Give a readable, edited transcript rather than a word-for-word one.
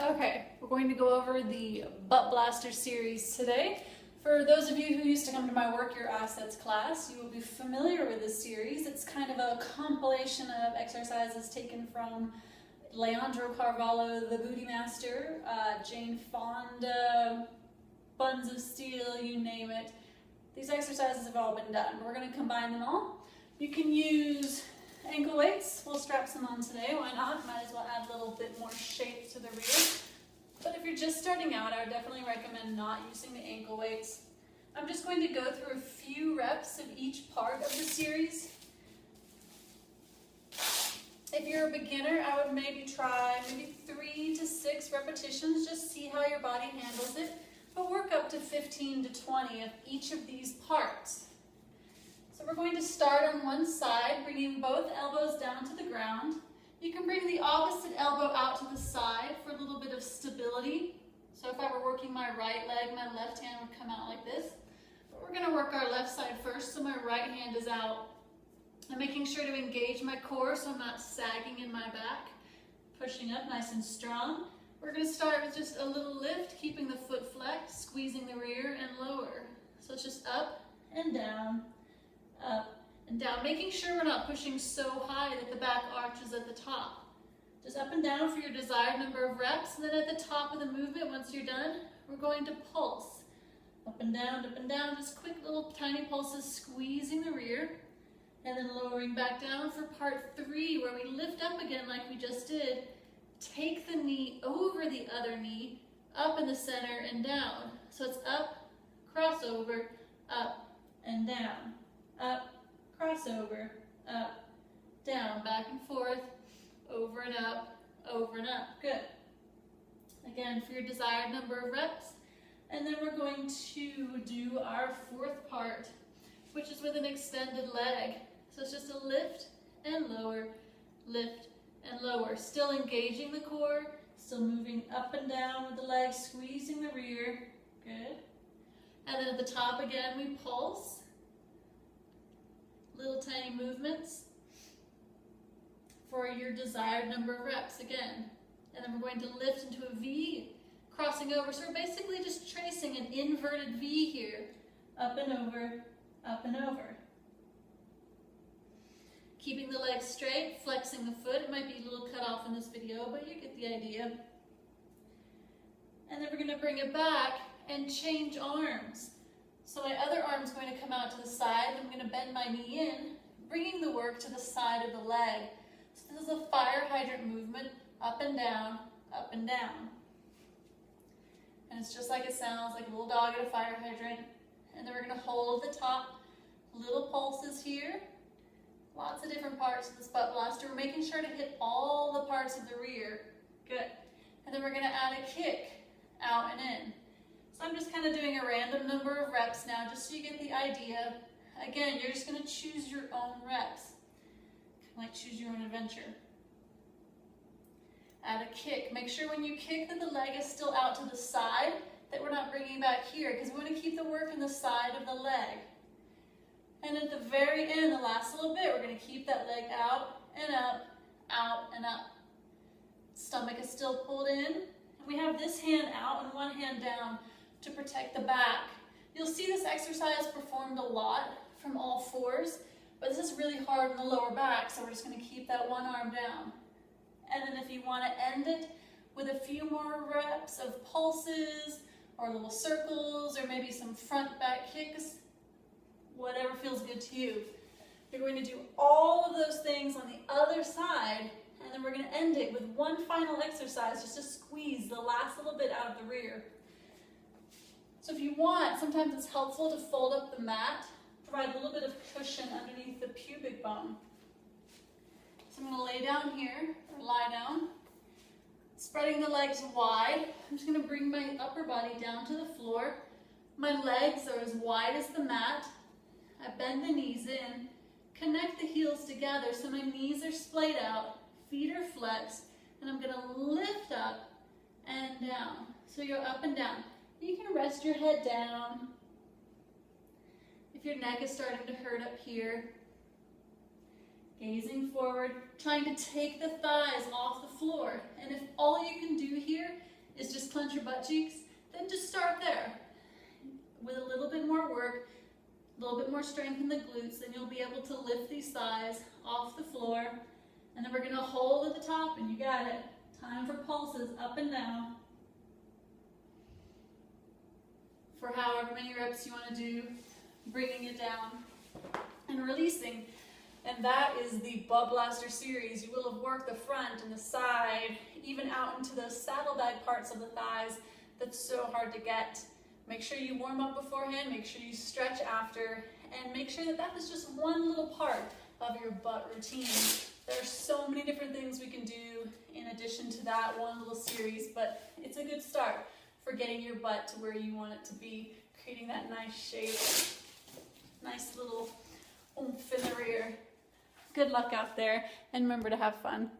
Okay, we're going to go over the Butt Blaster series today. For those of you who used to come to my Work Your Assets class, you will be familiar with this series. It's kind of a compilation of exercises taken from Leandro Carvalho, the Booty Master, Jane Fonda, Buns of Steel, you name it. These exercises have all been done. We're going to combine them all. You can use ankle weights. We'll strap some on today. Why not? Might as well add a little bit more shape to the rear. But if you're just starting out, I would definitely recommend not using the ankle weights. I'm just going to go through a few reps of each part of the series. If you're a beginner, I would maybe try 3 to 6 repetitions. Just see how your body handles it. But work up to 15 to 20 of each of these parts. So we're going to start on one side, bringing both elbows down to the ground. You can bring the opposite elbow out to the side for a little bit of stability. So if I were working my right leg, my left hand would come out like this. But we're going to work our left side first, so my right hand is out. I'm making sure to engage my core so I'm not sagging in my back. Pushing up nice and strong. We're going to start with just a little lift, keeping the foot flexed, squeezing the rear and lower. So it's just up and down. Up and down, making sure we're not pushing so high that the back arches at the top. Just up and down for your desired number of reps, and then at the top of the movement, once you're done, we're going to pulse. Up and down, just quick little tiny pulses, squeezing the rear, and then lowering back down for part 3, where we lift up again like we just did. Take the knee over the other knee, up in the center and down. So it's up, crossover, up and down. Up, crossover, up, down, back and forth, over and up, over and up. Good. Again, for your desired number of reps. And then we're going to do our 4th part, which is with an extended leg. So it's just a lift and lower, lift and lower. Still engaging the core, still moving up and down with the legs, squeezing the rear. Good. And then at the top again, we pulse. Little tiny movements for your desired number of reps again. And then we're going to lift into a V, crossing over. So we're basically just tracing an inverted V here. Up and over, up and over. Keeping the legs straight, flexing the foot. It might be a little cut off in this video, but you get the idea. And then we're going to bring it back and change arms. So my other arm's going to come out to the side. I'm going to bend my knee in, bringing the work to the side of the leg. So this is a fire hydrant movement, up and down, up and down. And it's just like it sounds, like a little dog at a fire hydrant. And then we're going to hold at the top, little pulses here. Lots of different parts of this butt blaster. We're making sure to hit all the parts of the rear. Good. And then we're going to add a kick out and in. So I'm just kind of doing a random number of reps now, just so you get the idea. Again, you're just going to choose your own reps. Kind of like choose your own adventure. Add a kick. Make sure when you kick that the leg is still out to the side, that we're not bringing back here, because we want to keep the work in the side of the leg. And at the very end, the last little bit, we're going to keep that leg out and up, out and up. Stomach is still pulled in. And we have this hand out and one hand down to protect the back. You'll see this exercise performed a lot from all 4s, but this is really hard in the lower back, so we're just going to keep that one arm down. And then if you want to end it with a few more reps of pulses or little circles or maybe some front back kicks, whatever feels good to you. You're going to do all of those things on the other side, and then we're going to end it with one final exercise just to squeeze the last little bit out of the rear. So if you want, sometimes it's helpful to fold up the mat, provide a little bit of cushion underneath the pubic bone. So I'm going to lay down here, or lie down, spreading the legs wide. I'm just going to bring my upper body down to the floor. My legs are as wide as the mat. I bend the knees in, connect the heels together so my knees are splayed out, feet are flexed, and I'm going to lift up and down. So you're up and down. You can rest your head down. If your neck is starting to hurt up here, gazing forward, trying to take the thighs off the floor. And if all you can do here is just clench your butt cheeks, then just start there. With a little bit more work, a little bit more strength in the glutes, then you'll be able to lift these thighs off the floor. And then we're gonna hold at the top, and you got it. Time for pulses up and down. For however many reps you wanna do, bringing it down and releasing. And that is the Butt Blaster series. You will have worked the front and the side, even out into those saddlebag parts of the thighs that's so hard to get. Make sure you warm up beforehand, make sure you stretch after, and make sure that that was just one little part of your butt routine. There are so many different things we can do in addition to that one little series, but it's a good start for getting your butt to where you want it to be, creating that nice shape, nice little oomph in the rear. Good luck out there, and remember to have fun.